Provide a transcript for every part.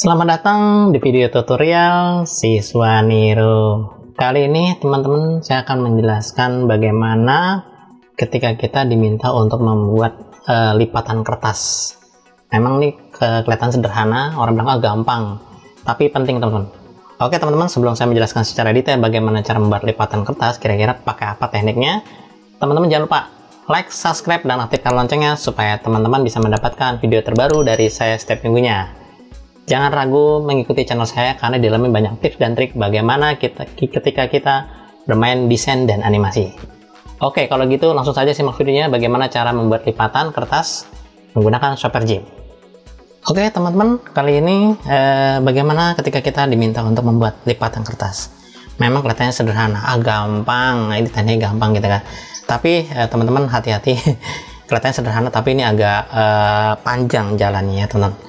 Selamat datang di video tutorial Siswa Niro. Kali ini teman-teman saya akan menjelaskan bagaimana ketika kita diminta untuk membuat lipatan kertas. Memang nih kelihatan sederhana, orang bilang gampang, tapi penting teman-teman. Oke teman-teman, sebelum saya menjelaskan secara detail bagaimana cara membuat lipatan kertas, kira-kira pakai apa tekniknya, teman-teman jangan lupa like, subscribe, dan aktifkan loncengnya supaya teman-teman bisa mendapatkan video terbaru dari saya setiap minggunya. Jangan ragu mengikuti channel saya karena di dalamnya banyak tips dan trik bagaimana ketika kita bermain desain dan animasi. Oke, kalau gitu langsung saja simak videonya bagaimana cara membuat lipatan kertas menggunakan Super Gym. Oke teman-teman, kali ini bagaimana ketika kita diminta untuk membuat lipatan kertas. Memang kelihatannya sederhana, gampang, ini tekniknya gampang gitu kan. Tapi teman-teman hati-hati, kelihatannya sederhana tapi ini agak panjang jalannya ya teman-teman.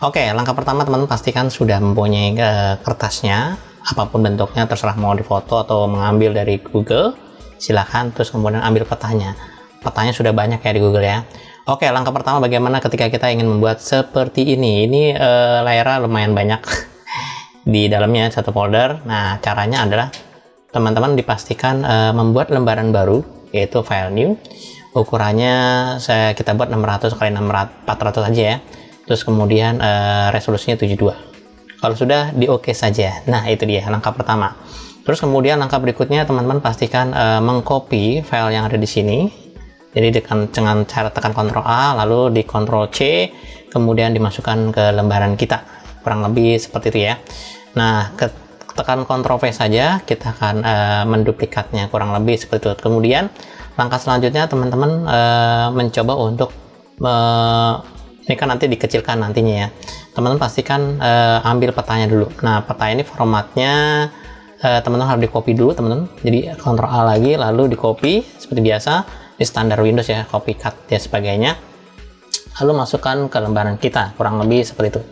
Oke, langkah pertama teman-teman pastikan sudah mempunyai kertasnya, apapun bentuknya, terserah mau difoto atau mengambil dari Google, silahkan. Terus kemudian ambil petanya. Petanya sudah banyak ya di Google ya. Oke, langkah pertama bagaimana ketika kita ingin membuat seperti ini. Ini layarnya lumayan banyak di dalamnya satu folder. Nah, caranya adalah teman-teman dipastikan membuat lembaran baru, yaitu file new. Ukurannya kita buat 600 x 400 aja ya. Terus kemudian resolusinya 72. Kalau sudah di oke saja. Nah itu dia langkah pertama. Terus kemudian langkah berikutnya teman-teman pastikan mengcopy file yang ada di sini. Jadi dengan cara tekan Ctrl A lalu di Ctrl C, kemudian dimasukkan ke lembaran kita. Kurang lebih seperti itu ya. Nah tekan Ctrl V saja, kita akan menduplikatnya kurang lebih seperti itu. Kemudian langkah selanjutnya teman-teman mencoba untuk ini kan nanti dikecilkan nantinya ya. Teman-teman pastikan ambil petanya dulu. Nah peta ini formatnya teman-teman harus di copy dulu teman-teman. Jadi Ctrl A lagi lalu di copy seperti biasa di standar Windows ya, copy cut ya sebagainya. Lalu masukkan ke lembaran kita kurang lebih seperti itu.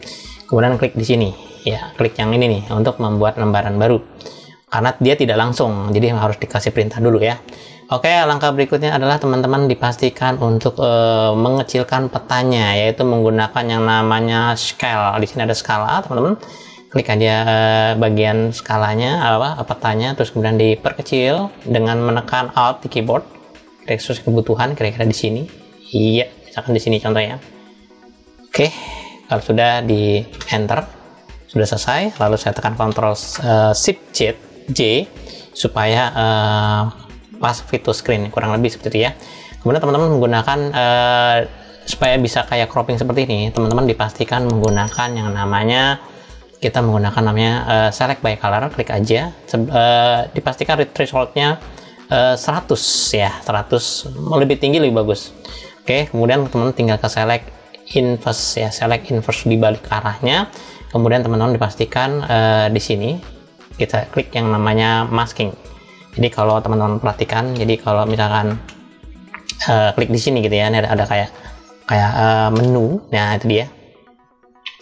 Kemudian klik di sini ya, klik yang ini nih untuk membuat lembaran baru. Karena dia tidak langsung, jadi harus dikasih perintah dulu ya. Oke, langkah berikutnya adalah teman-teman dipastikan untuk mengecilkan petanya, yaitu menggunakan yang namanya scale. Di sini ada skala, teman-teman. Klik aja bagian skalanya, petanya, terus kemudian diperkecil dengan menekan Alt di keyboard. Resource kebutuhan, kira-kira di sini. Iya, misalkan di sini contohnya. Oke, kalau sudah di Enter, sudah selesai. Lalu saya tekan Ctrl Shift J supaya pas fit to screen kurang lebih seperti itu ya. Kemudian teman-teman menggunakan supaya bisa kayak cropping seperti ini, teman-teman dipastikan menggunakan yang namanya select by color. Klik aja, dipastikan thresholdnya 100 ya, 100 lebih tinggi lebih bagus. Oke, kemudian teman-teman tinggal ke select inverse ya, select inverse di balik arahnya. Kemudian teman-teman dipastikan di sini kita klik yang namanya masking. Jadi kalau teman-teman perhatikan, jadi kalau misalkan klik di sini gitu ya, ini ada kayak menu, nah itu dia.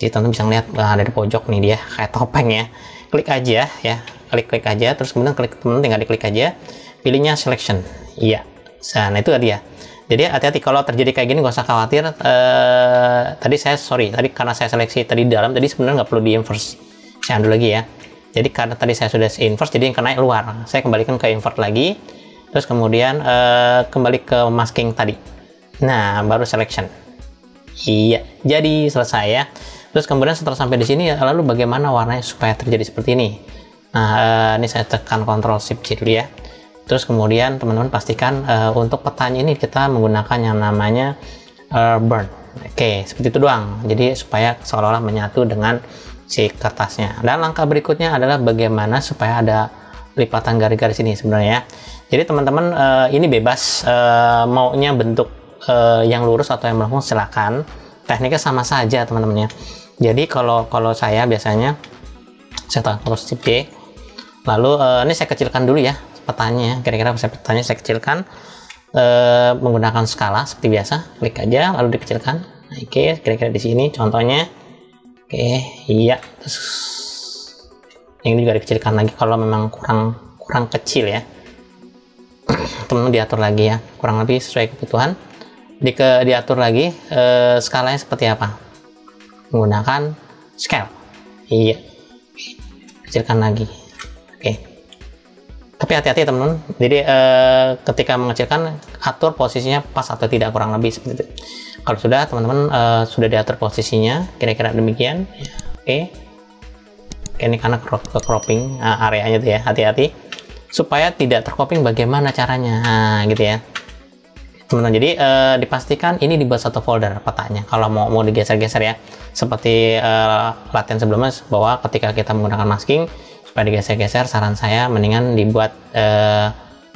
Jadi teman-teman bisa ngeliat ada di pojok nih dia kayak topeng ya. Klik aja ya, klik aja, terus kemudian teman-teman tinggal diklik aja, pilihnya selection. Iya, nah itu dia. Jadi hati-hati kalau terjadi kayak gini, gak usah khawatir. Tadi karena saya seleksi tadi di dalam, tadi sebenarnya nggak perlu di inverse. Saya undo lagi ya. Jadi karena tadi saya sudah inverse, jadi yang kena luar. Saya kembalikan ke invert lagi, terus kemudian kembali ke masking tadi. Nah, baru selection. Iya, jadi selesai ya. Terus kemudian setelah sampai di sini, lalu bagaimana warnanya supaya terjadi seperti ini? Nah, ini saya tekan Ctrl Shift C dulu ya. Terus kemudian teman-teman pastikan untuk petanya ini kita menggunakan yang namanya burn. Oke, seperti itu doang. Jadi supaya seolah-olah menyatu dengan si kertasnya. Dan langkah berikutnya adalah bagaimana supaya ada lipatan garis-garis ini sebenarnya ya. Jadi teman-teman ini bebas maunya bentuk yang lurus atau yang melengkung, silakan. Tekniknya sama saja teman-teman ya. Jadi kalau saya biasanya saya tekan Ctrl Shift J, lalu ini saya kecilkan dulu ya petanya. Kira-kira petanya saya kecilkan menggunakan skala seperti biasa. Klik aja lalu dikecilkan. Oke, kira-kira di sini contohnya. Oke, iya. Terus yang ini juga dikecilkan lagi kalau memang kurang kecil ya. Teman-teman diatur lagi ya, kurang lebih sesuai kebutuhan. diatur lagi skalanya seperti apa, menggunakan scale. Iya, kecilkan lagi. Oke, tapi hati-hati teman-teman, jadi ketika mengecilkan atur posisinya pas atau tidak, kurang lebih seperti itu. Kalau sudah teman-teman sudah diatur posisinya kira-kira demikian. Oke, ini karena cropping areanya tuh ya, hati-hati supaya tidak tercropping. Bagaimana caranya? Nah, gitu ya teman-teman. Jadi dipastikan ini dibuat satu folder petanya kalau mau digeser-geser ya, seperti latihan sebelumnya, bahwa ketika kita menggunakan masking supaya digeser-geser, saran saya mendingan dibuat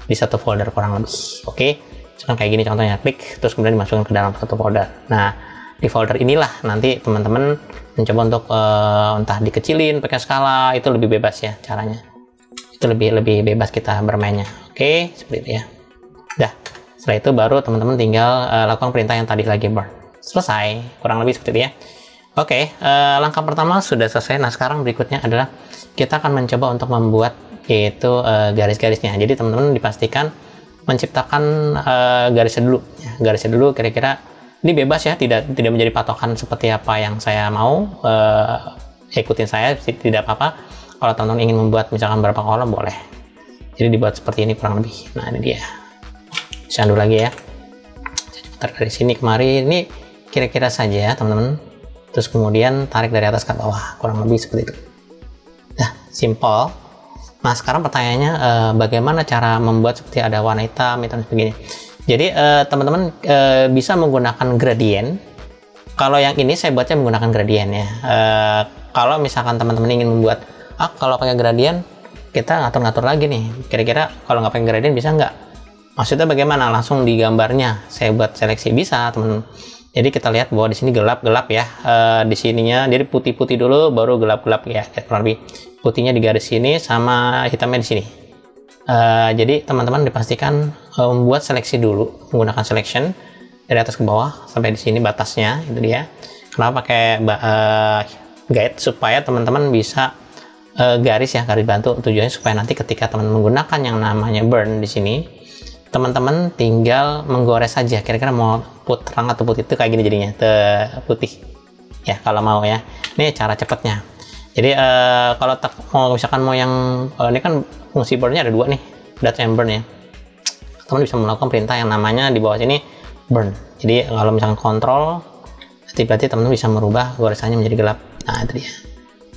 di satu folder kurang lebih. Oke, misalkan kayak gini contohnya, klik terus kemudian dimasukkan ke dalam satu folder. Nah, di folder inilah nanti teman-teman mencoba untuk entah dikecilin pakai skala, itu lebih bebas ya caranya, itu lebih bebas kita bermainnya. Oke, seperti itu ya. Dah, setelah itu baru teman-teman tinggal lakukan perintah yang tadi lagi burn. Selesai, kurang lebih seperti itu ya. Oke, langkah pertama sudah selesai. Nah, sekarang berikutnya adalah kita akan mencoba untuk membuat yaitu garis-garisnya. Jadi teman-teman dipastikan menciptakan garisnya dulu ya. Garisnya dulu kira-kira ini bebas ya, tidak menjadi patokan seperti apa yang saya mau. Ikutin saya, tidak apa-apa. Kalau teman-teman ingin membuat misalkan berapa kolom, boleh. Jadi dibuat seperti ini kurang lebih. Nah, ini dia. Candu lagi ya, tarik dari sini kemari, ini kira-kira saja ya teman-teman. Terus kemudian tarik dari atas ke bawah, kurang lebih seperti itu. Nah, simple. Nah, sekarang pertanyaannya bagaimana cara membuat seperti ada warna hitam dan sebagainya. Jadi teman-teman bisa menggunakan gradient. Kalau yang ini saya buatnya menggunakan gradient ya. Kalau misalkan teman-teman ingin membuat kalau pakai gradient kita ngatur-ngatur lagi nih, kira-kira kalau nggak pakai gradient bisa nggak? Maksudnya bagaimana? Langsung di gambarnya saya buat seleksi bisa teman. Jadi kita lihat bahwa di sini gelap-gelap ya, di sininya jadi putih-putih dulu baru gelap-gelap ya, kurang lebih. Putihnya di garis sini sama hitamnya di sini. Jadi teman-teman dipastikan membuat seleksi dulu menggunakan selection dari atas ke bawah sampai di sini batasnya, itu dia. Kenapa pakai guide? Supaya teman-teman bisa garis ya, garis bantu. Tujuannya supaya nanti ketika teman menggunakan yang namanya burn di sini, teman-teman tinggal menggores saja, kira-kira mau terang atau putih, itu kayak gini jadinya, putih ya kalau mau ya. Ini cara cepatnya. Jadi kalau mau misalkan mau yang ini kan fungsi burnnya ada dua nih, dot and burn ya. Teman bisa melakukan perintah yang namanya di bawah sini burn. Jadi kalau misalkan kontrol, berarti teman-teman bisa merubah goresannya menjadi gelap. Nah, itu dia.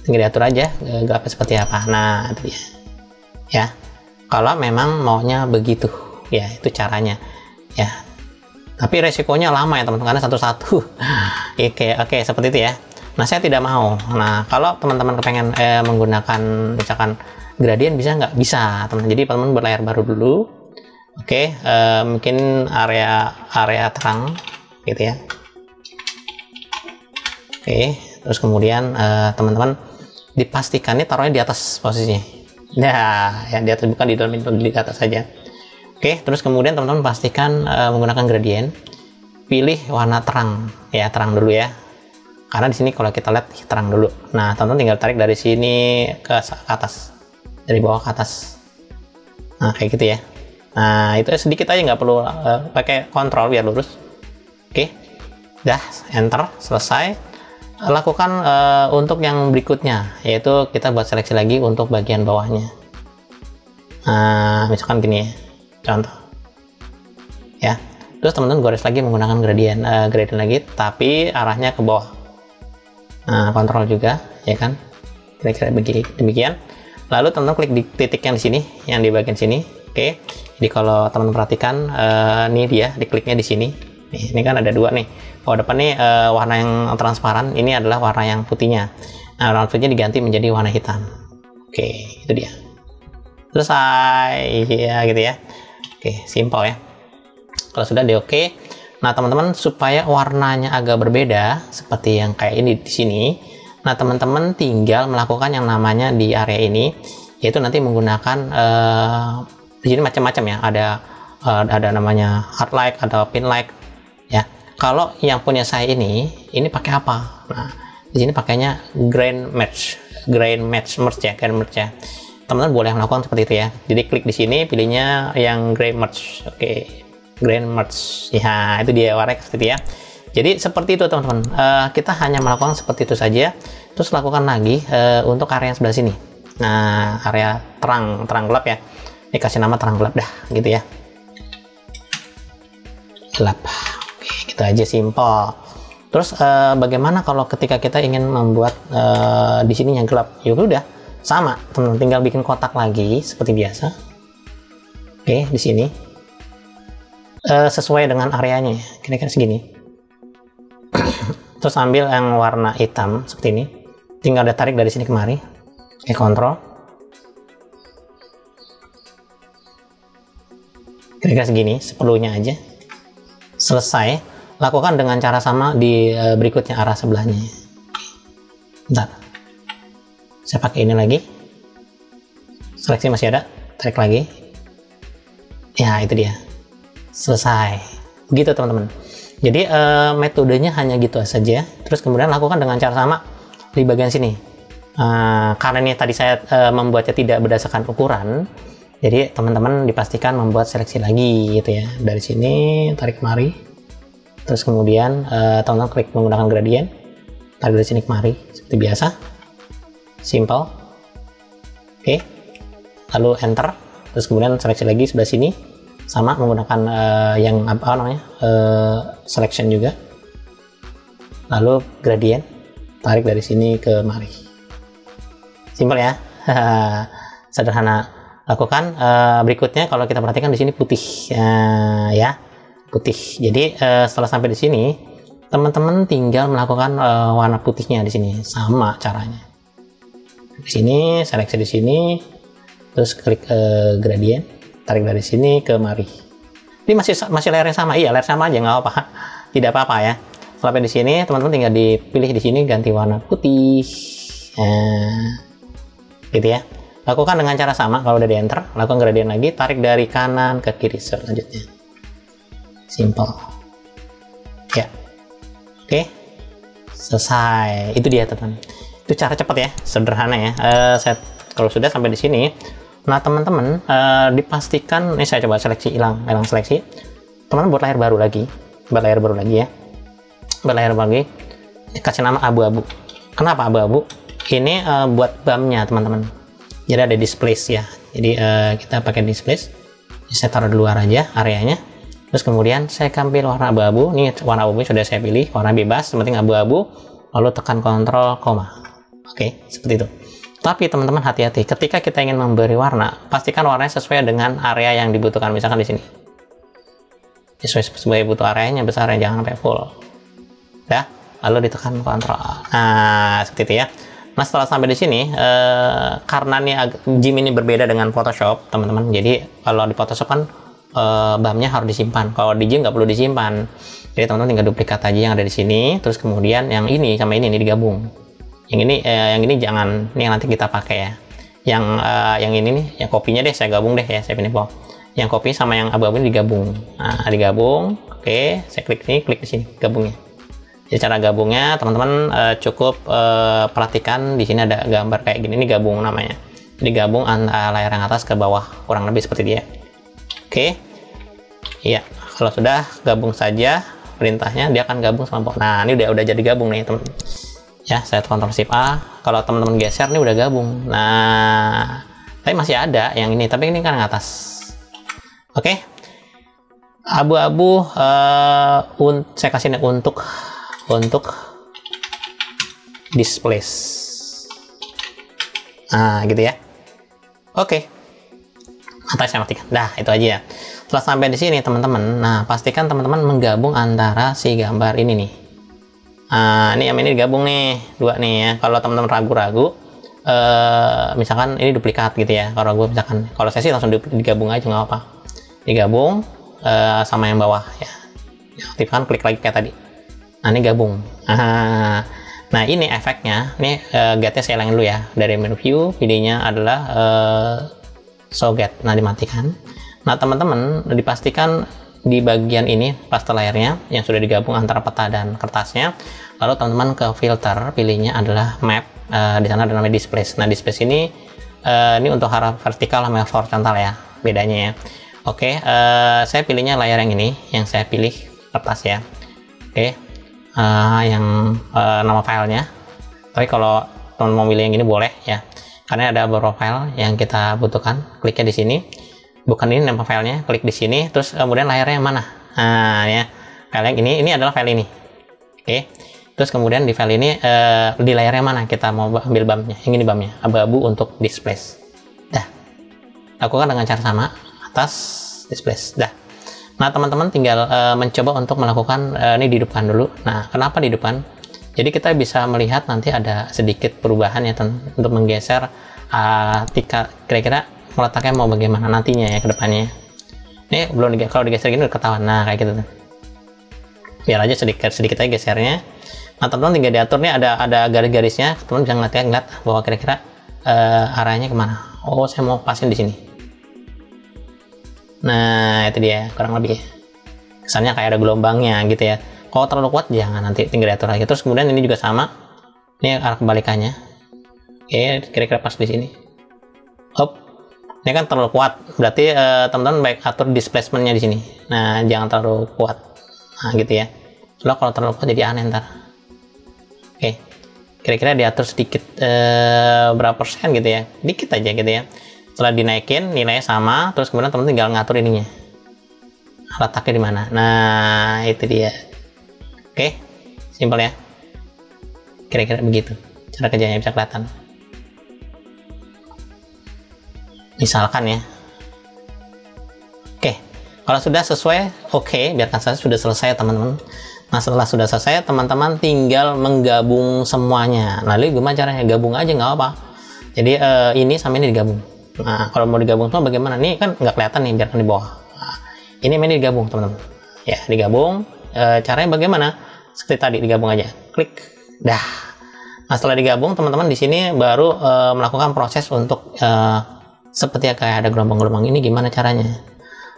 Tinggal diatur aja gelapnya seperti apa. Nah, itu dia. Ya. Kalau memang maunya begitu. Ya, itu caranya ya, tapi resikonya lama ya teman-teman, karena satu-satu. Oke, seperti itu ya. Nah, saya tidak mau. Nah, kalau teman-teman kepengen menggunakan misalkan gradient, bisa nggak? Bisa teman. Jadi teman-teman berlayar baru dulu. Oke, mungkin area terang gitu ya. Oke, terus kemudian teman-teman dipastikan ini taruhnya di atas posisinya. Ya di atas, bukan di dalam, di atas saja. Oke, terus kemudian teman-teman pastikan menggunakan gradient, pilih warna terang ya, terang dulu ya. Karena di sini kalau kita lihat terang dulu. Nah, teman-teman tinggal tarik dari sini ke atas, dari bawah ke atas. Nah, kayak gitu ya. Nah, itu sedikit aja, nggak perlu pakai kontrol biar lurus. Oke, dah, enter, selesai. Lakukan untuk yang berikutnya, yaitu kita buat seleksi lagi untuk bagian bawahnya. Nah, misalkan gini ya. Contoh ya, terus teman-teman gores lagi menggunakan gradient lagi, tapi arahnya ke bawah. Nah, kontrol juga ya kan, kira-kira begini, demikian. Lalu teman-teman klik di titik yang di sini, yang di bagian sini. Oke, jadi kalau teman-teman perhatikan ini dia dikliknya di sini. Nih, ini kan ada dua nih. Oh, depan nih warna yang transparan, ini adalah warna yang putihnya. Nah, warna putihnya diganti menjadi warna hitam. Oke, itu dia. Selesai ya, gitu ya. Oke, simpel ya. Kalau sudah oke. Nah, teman-teman, supaya warnanya agak berbeda seperti yang kayak ini di sini. Nah, teman-teman tinggal melakukan yang namanya di area ini, yaitu nanti menggunakan di sini macam-macam ya. Ada namanya hard light, ada pin light ya. Kalau yang punya saya ini pakai apa? Nah, di sini pakainya grain merge ya. Teman-teman boleh melakukan seperti itu ya. Jadi klik di sini, pilihnya yang gray merge. Oke, grain merge. Ya, itu dia warnanya seperti itu ya. Jadi seperti itu teman-teman. Kita hanya melakukan seperti itu saja. Terus lakukan lagi untuk area yang sebelah sini. Nah, area terang gelap ya. Ini kasih nama terang gelap dah, gitu ya. Gelap. Oke, gitu aja, simple. Terus bagaimana kalau ketika kita ingin membuat di sini yang gelap? Ya udah, sama, teman-teman, tinggal bikin kotak lagi seperti biasa. Oke, di sini sesuai dengan areanya, kira-kira segini. Terus ambil yang warna hitam seperti ini, tinggal ditarik dari sini kemari, kontrol, kira-kira segini, seperlunya aja. Selesai. Lakukan dengan cara sama di berikutnya, arah sebelahnya. Bentar, saya pakai ini lagi, seleksi masih ada, tarik lagi, ya itu dia, selesai. Begitu teman-teman. Jadi metodenya hanya gitu saja. Terus kemudian lakukan dengan cara sama di bagian sini. Karena ini tadi saya membuatnya tidak berdasarkan ukuran, jadi teman-teman dipastikan membuat seleksi lagi gitu ya. Dari sini tarik kemari, terus kemudian teman-teman klik menggunakan gradient, tarik dari sini kemari seperti biasa, simple. Oke, lalu enter, terus kemudian seleksi lagi sebelah sini, sama menggunakan yang apa namanya, selection juga, lalu gradient, tarik dari sini ke mari. Simple ya. Sederhana. Lakukan berikutnya. Kalau kita perhatikan di sini putih ya, putih. Jadi setelah sampai di sini, teman-teman tinggal melakukan warna putihnya di sini, sama caranya. Di sini seleksi di sini, terus klik gradient, tarik dari sini ke mari. Ini masih layar yang sama, iya layar sama aja, nggak apa-apa, tidak apa-apa ya. Sampai di sini teman-teman tinggal dipilih di sini ganti warna putih, gitu ya. Lakukan dengan cara sama. Kalau udah di enter, lakukan gradient lagi, tarik dari kanan ke kiri selanjutnya. Simple ya. Oke, selesai. Itu dia teman. Itu cara cepat ya, sederhana ya. Kalau sudah sampai di sini, nah teman-teman dipastikan, ini saya coba seleksi, hilang seleksi, teman-teman buat layar baru lagi, ya, buat layar baru lagi, kasih nama abu-abu. Kenapa abu-abu? Ini buat BAM-nya teman-teman, jadi ada displace ya. Jadi kita pakai displace, saya taruh di luar aja areanya, terus kemudian saya ambil warna abu-abu. Ini warna abu-abu sudah saya pilih, warna bebas, yang penting abu-abu, lalu tekan Ctrl, koma. Oke, seperti itu. Tapi teman-teman hati-hati, ketika kita ingin memberi warna, pastikan warnanya sesuai dengan area yang dibutuhkan. Misalkan di sini, sesuai butuh areanya, besarnya, jangan sampai full. Ya, lalu ditekan Ctrl. Nah, seperti itu ya. Nah, setelah sampai di sini, karena nih GIMP ini berbeda dengan Photoshop, teman-teman. Jadi kalau di Photoshop kan BAM-nya harus disimpan. Kalau di GIMP nggak perlu disimpan. Jadi teman-teman tinggal duplikat aja yang ada di sini. Terus kemudian yang ini sama ini digabung. Yang ini jangan, ini yang nanti kita pakai ya. Yang ini nih, yang kopinya deh saya gabung deh ya, saya pilih bawah. Yang kopi sama yang abu-abu ini digabung. Nah, digabung. Oke, saya klik nih, klik di sini gabungnya. Jadi cara gabungnya teman-teman cukup perhatikan di sini ada gambar kayak gini, ini gabung namanya. Jadi gabung antara layar yang atas ke bawah, kurang lebih seperti dia. Oke. Iya, kalau sudah gabung saja perintahnya, dia akan gabung sama bawah. Nah, ini udah jadi gabung nih, teman-teman. Ya, saya Ctrl Shift A. Kalau teman-teman geser nih udah gabung. Nah, tapi masih ada yang ini, tapi ini kan yang atas. Oke. Abu-abu saya kasih ini untuk displace. Nah, gitu ya. Oke. Atau saya matikan. Dah, itu aja ya. Setelah sampai di sini teman-teman, nah pastikan teman-teman menggabung antara si gambar ini nih. Nah, ini yang ini digabung nih, dua nih ya. Kalau teman-teman ragu-ragu, misalkan ini duplikat gitu ya. Kalau gue misalkan, kalau saya sih langsung digabung aja nggak apa. Digabung sama yang bawah ya. Aktifkan, klik lagi kayak tadi. Nah, ini gabung. Nah, ini efeknya. Ini get-nya saya hilangin dulu ya. Dari menu view, videonya adalah show get. Nah, dimatikan. Nah, teman-teman dipastikan di bagian ini pasta layarnya yang sudah digabung antara peta dan kertasnya. Lalu teman-teman ke filter, pilihnya adalah map. Di sana ada namanya displace. Nah, displace ini untuk arah vertikal sama horizontal ya, bedanya ya. Oke, saya pilihnya layar yang ini, yang saya pilih kertas ya. Oke, yang nama filenya. Tapi kalau teman mau pilih yang ini boleh ya, karena ada beberapa file yang kita butuhkan. Kliknya di sini, bukan ini nama filenya, klik di sini, terus kemudian layarnya yang mana. Nah ya, file yang ini adalah file ini. Oke, terus kemudian di file ini di layarnya mana kita mau ambil BAM-nya. Yang ini BAM-nya, abu-abu untuk displace. Dah, lakukan dengan cara sama, atas displace. Dah. Nah teman-teman tinggal mencoba untuk melakukan ini di depan dulu. Nah kenapa di depan? Jadi kita bisa melihat nanti ada sedikit perubahan ya untuk menggeser kira-kira meletaknya mau bagaimana nantinya ya ke depannya. Ini belum kalau digeser gini udah ketahuan. Nah kayak gitu tuh. Biar aja sedikit aja gesernya. Nah teman-teman tinggal diatur nih, ada garis-garisnya. Teman bisa ngeliat bahwa kira-kira arahnya kemana. Oh saya mau pasin di sini. Nah itu dia kurang lebih, kesannya kayak ada gelombangnya gitu ya. Kalau terlalu kuat jangan, nanti tinggal diatur lagi. Terus kemudian ini juga sama, ini arah kebalikannya. Oke, kira-kira pas di sini. Hop, ini kan terlalu kuat, berarti teman-teman baik atur displacementnya di sini. Nah jangan terlalu kuat, nah gitu ya. Soalnya kalau terlalu kuat jadi aneh ntar. Oke, kira-kira diatur sedikit berapa persen gitu ya, dikit aja gitu ya. Setelah dinaikin nilainya sama, terus kemudian teman-teman tinggal ngatur ininya, letaknya di mana. Nah itu dia. Oke, simpel ya, kira-kira begitu cara kerjanya, bisa kelihatan misalkan ya. Oke, kalau sudah sesuai, oke, biarkan saja sudah selesai teman-teman. Nah setelah sudah selesai, teman-teman tinggal menggabung semuanya. Lalu gimana caranya? Gabung aja nggak apa. Jadi ini sama ini digabung. Nah kalau mau digabung semua bagaimana? Nih kan nggak kelihatan nih, biarkan di bawah. Nah, ini digabung teman-teman ya, digabung. Caranya bagaimana? Seperti tadi, digabung aja, klik, dah. Nah setelah digabung teman-teman di sini baru melakukan proses untuk seperti kayak ada gelombang-gelombang ini, gimana caranya?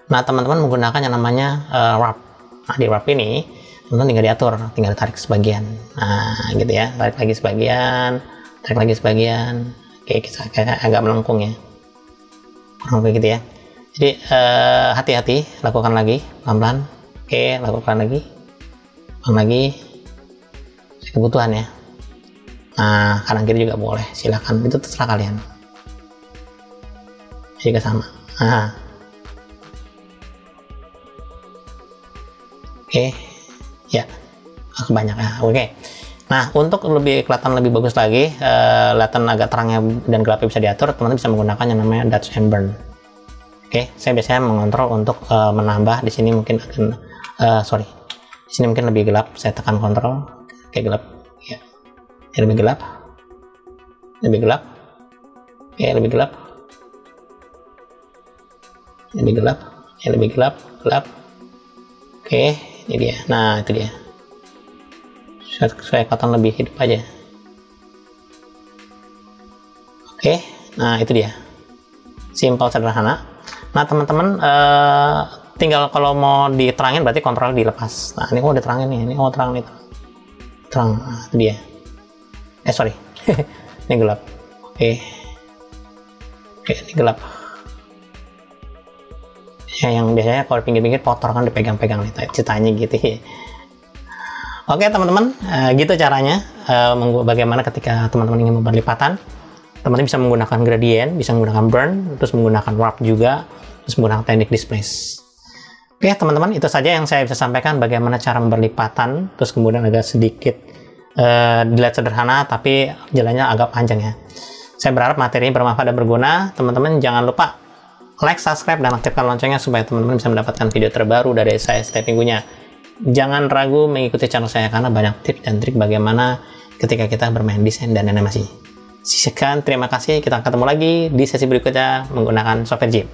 Nah teman-teman menggunakan yang namanya wrap. Nah di wrap ini teman-teman tinggal diatur, tinggal tarik sebagian. Nah gitu ya, tarik lagi sebagian, tarik lagi sebagian. Oke, kita agak melengkung ya, kurang lebih gitu ya. Jadi hati-hati, lakukan lagi pelan-pelan. Oke, lakukan lagi pelan lagi, kebutuhan ya. Nah kanan kiri juga boleh, silakan, itu terserah kalian. Juga sama. Nah oke ya, banyak ya. Oke, nah untuk lebih kelihatan lebih bagus lagi, kelihatan agak terangnya dan gelapnya bisa diatur, teman-teman bisa menggunakan yang namanya Dodge and Burn. Oke, saya biasanya mengontrol untuk menambah di sini, mungkin akan di sini mungkin lebih gelap, saya tekan kontrol, kayak gelap ya, lebih gelap, lebih gelap, lebih gelap, lebih gelap, lebih gelap, gelap. Oke, ini dia. Nah itu dia, saya kelihatan lebih hidup aja. Oke, nah itu dia, simple, sederhana. Nah teman-teman tinggal kalau mau diterangin berarti kontrol dilepas. Nah ini udah terangin nih, ini mau terang itu, terang. Nah, itu dia. Sorry, ini gelap. Oke, ini gelap. Ya, yang biasanya kalau pinggir-pinggir kotor kan dipegang-pegang nih, ceritanya gitu ya. Oke teman-teman, gitu caranya. Bagaimana ketika teman-teman ingin membuat lipatan, teman-teman bisa menggunakan gradient, bisa menggunakan burn, terus menggunakan warp juga, terus menggunakan teknik displace. Oke teman-teman, itu saja yang saya bisa sampaikan bagaimana cara berlipatan, terus kemudian agak sedikit dilihat sederhana tapi jalannya agak panjang ya. Saya berharap materi ini bermanfaat dan berguna. Teman-teman jangan lupa like, subscribe, dan aktifkan loncengnya supaya teman-teman bisa mendapatkan video terbaru dari saya setiap minggunya. Jangan ragu mengikuti channel saya karena banyak tips dan trik bagaimana ketika kita bermain desain dan animasi. Sekian, terima kasih. Kita ketemu lagi di sesi berikutnya menggunakan software GIMP.